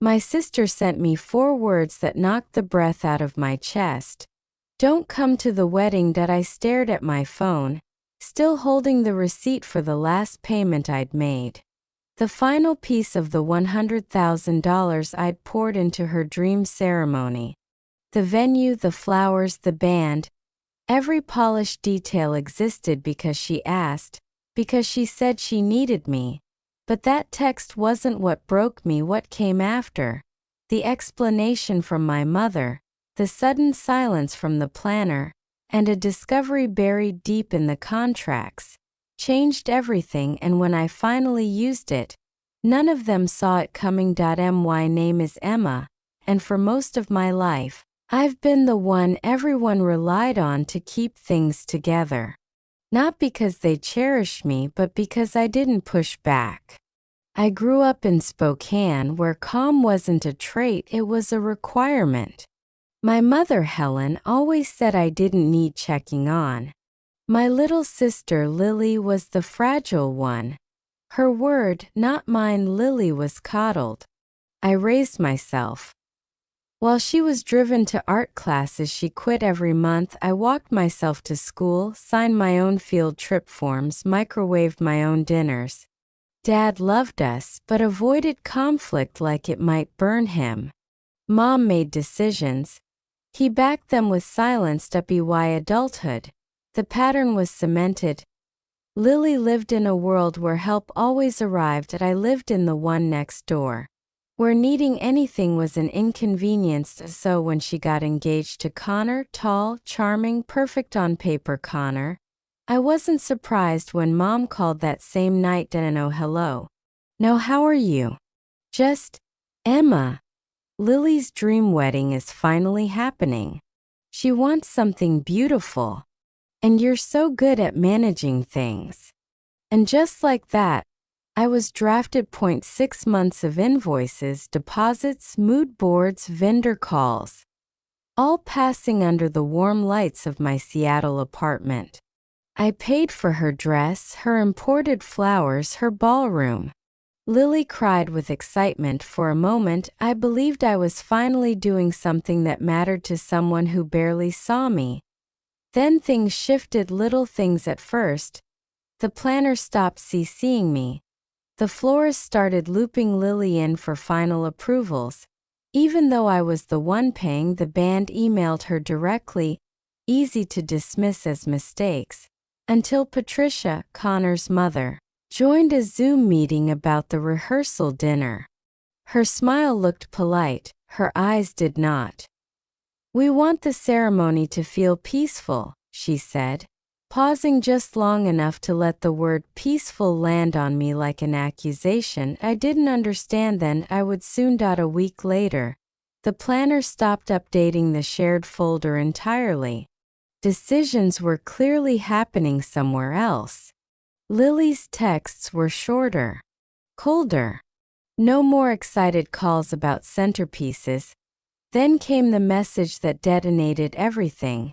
My sister sent me 4 words that knocked the breath out of my chest. Don't come to the wedding. That I stared at my phone, still holding the receipt for the last payment I'd made. The final piece of the $100,000 I'd poured into her dream ceremony. The venue, the flowers, the band. Every polished detail existed because she asked, because she said she needed me. But that text wasn't what broke me. What came after, the explanation from my mother, the sudden silence from the planner, and a discovery buried deep in the contracts, changed everything. And when I finally used it, none of them saw it coming. My name is Emma, and for most of my life, I've been the one everyone relied on to keep things together. Not because they cherish me, but because I didn't push back. I grew up in Spokane, where calm wasn't a trait, it was a requirement. My mother, Helen, always said I didn't need checking on. My little sister, Lily, was the fragile one. Her word, not mine. Lily was coddled. I raised myself. While she was driven to art classes she quit every month, I walked myself to school, signed my own field trip forms, microwaved my own dinners. Dad loved us, but avoided conflict like it might burn him. Mom made decisions. He backed them with silence. By adulthood, the pattern was cemented. Lily lived in a world where help always arrived, and I lived in the one next door, where needing anything was an inconvenience. So when she got engaged to Connor, tall, charming, perfect on paper Connor, I wasn't surprised when Mom called that same night and "Oh, hello. No, how are you? Just Emma. Lily's dream wedding is finally happening. She wants something beautiful. And you're so good at managing things." And just like that, I was drafted. 6 months of invoices, deposits, mood boards, vendor calls, all passing under the warm lights of my Seattle apartment. I paid for her dress, her imported flowers, her ballroom. Lily cried with excitement. For a moment, I believed I was finally doing something that mattered to someone who barely saw me. Then things shifted. Little things at first. The planner stopped CCing me. The florist started looping Lily in for final approvals. Even though I was the one paying, the band emailed her directly, easy to dismiss as mistakes, until Patricia, Connor's mother, joined a Zoom meeting about the rehearsal dinner. Her smile looked polite, her eyes did not. "We want the ceremony to feel peaceful," she said, pausing just long enough to let the word peaceful land on me like an accusation I didn't understand then. I would soon. A week later, the planner stopped updating the shared folder entirely. Decisions were clearly happening somewhere else. Lily's texts were shorter, colder. No more excited calls about centerpieces. Then came the message that detonated everything.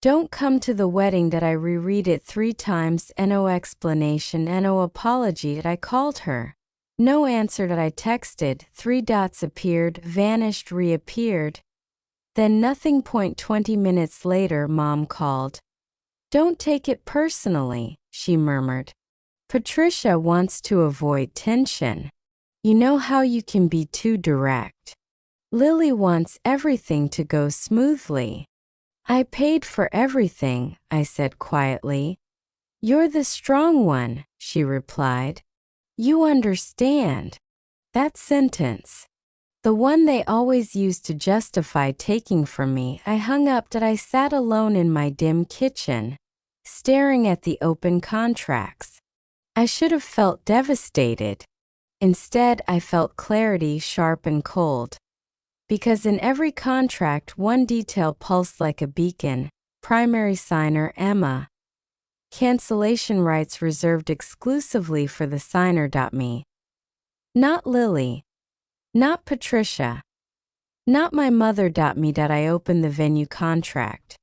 "Don't come to the wedding." That I reread it 3 times. No explanation, no apology. That I called her. No answer. That I texted. 3 dots appeared, vanished, reappeared. Then nothing. 20 minutes later, Mom called. "Don't take it personally," she murmured. "Patricia wants to avoid tension. You know how you can be too direct. Lily wants everything to go smoothly." "I paid for everything," I said quietly. "You're the strong one," she replied. "You understand." That sentence, the one they always used to justify taking from me, I hung up. That I sat alone in my dim kitchen, staring at the open contracts. I should have felt devastated. Instead, I felt clarity, sharp and cold. Because in every contract one detail pulsed like a beacon. Primary signer Emma. Cancellation rights reserved exclusively for the signer. Me. Not Lily. Not Patricia. Not my mother. Me. I opened the venue contract.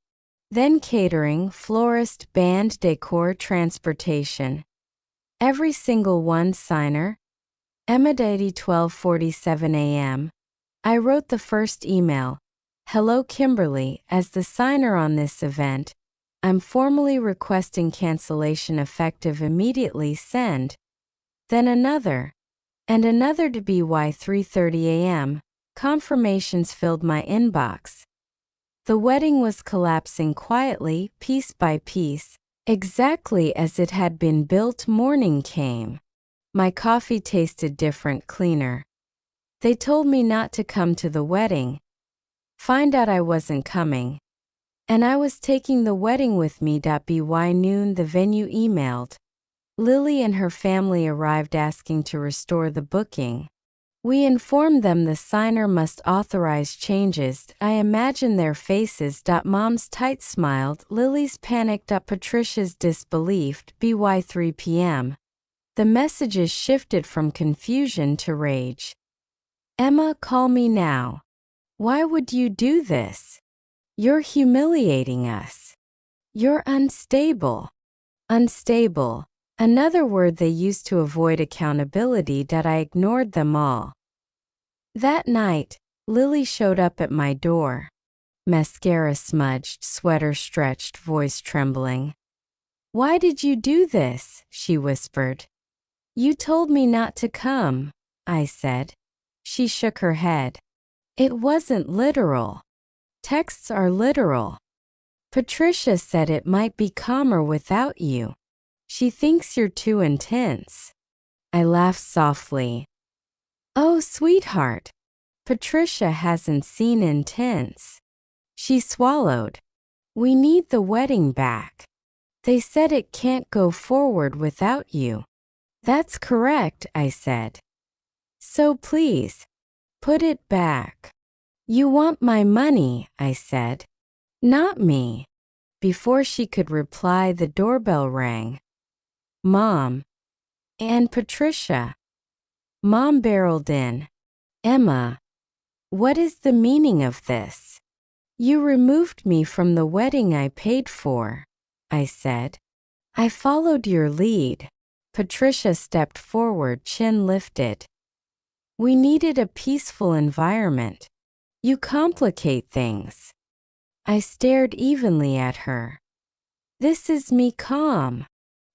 Then catering, florist, band, decor, transportation. Every single one. Signer Emma. 12:47 a.m. I wrote the first email. Hello Kimberly, as the signer on this event, I'm formally requesting cancellation effective immediately. Send. Then another. And another to BY 3:30 a.m. Confirmations filled my inbox. The wedding was collapsing quietly, piece by piece, exactly as it had been built. Morning came. My coffee tasted different, cleaner. They told me not to come to the wedding. Find out I wasn't coming. And I was taking the wedding with me. By noon, the venue emailed. Lily and her family arrived asking to restore the booking. We informed them the signer must authorize changes. I imagine their faces. Mom's tight smiled, Lily's panicked. Patricia's disbelieved. By 3 p.m. The messages shifted from confusion to rage. Emma, call me now. Why would you do this? You're humiliating us. You're unstable. Unstable. Another word they used to avoid accountability. I ignored them all. That night, Lily showed up at my door. Mascara smudged, sweater stretched, voice trembling. Why did you do this? She whispered. You told me not to come, I said. She shook her head. It wasn't literal. Texts are literal. Patricia said it might be calmer without you. She thinks you're too intense. I laughed softly. Oh, sweetheart. Patricia hasn't seen intense. She swallowed. We need the wedding back. They said it can't go forward without you. That's correct, I said. So please, put it back. You want my money, I said. Not me. Before she could reply, the doorbell rang. Mom. And Patricia. Mom barreled in. Emma. What is the meaning of this? You removed me from the wedding I paid for, I said. I followed your lead. Patricia stepped forward, chin lifted. We needed a peaceful environment. You complicate things. I stared evenly at her. This is me calm.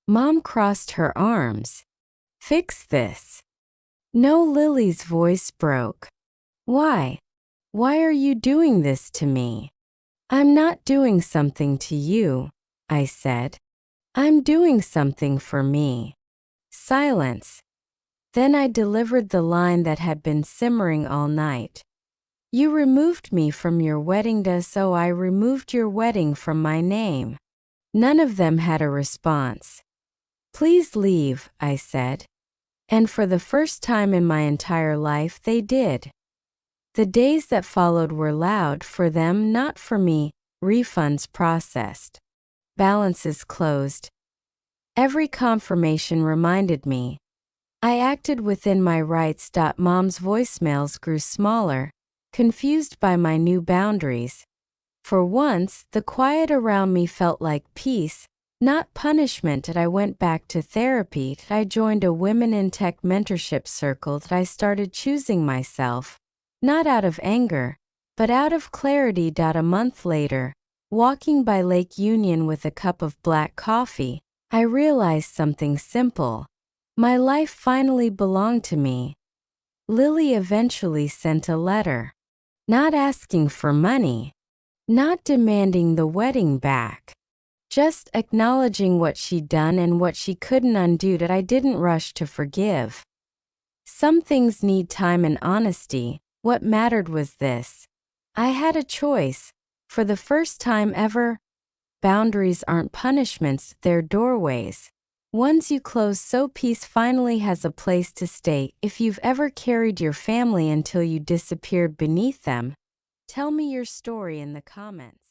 Mom crossed her arms. Fix this. No, Lily's voice broke. Why? Why are you doing this to me? I'm not doing something to you, I said. I'm doing something for me. Silence. Then I delivered the line that had been simmering all night. You removed me from your wedding day, so I removed your wedding from my name. None of them had a response. Please leave, I said. And for the first time in my entire life, they did. The days that followed were loud for them, not for me. Refunds processed. Balances closed. Every confirmation reminded me. I acted within my rights. Mom's voicemails grew smaller, confused by my new boundaries. For once, the quiet around me felt like peace, not punishment. I went back to therapy. I joined a women in tech mentorship circle. I started choosing myself, not out of anger, but out of clarity. A month later, walking by Lake Union with a cup of black coffee, I realized something simple. My life finally belonged to me. Lily eventually sent a letter. Not asking for money. Not demanding the wedding back. Just acknowledging what she'd done and what she couldn't undo. That I didn't rush to forgive. Some things need time and honesty. What mattered was this. I had a choice. For the first time ever. Boundaries aren't punishments, they're doorways. Ones you close so peace finally has a place to stay. If you've ever carried your family until you disappeared beneath them, tell me your story in the comments.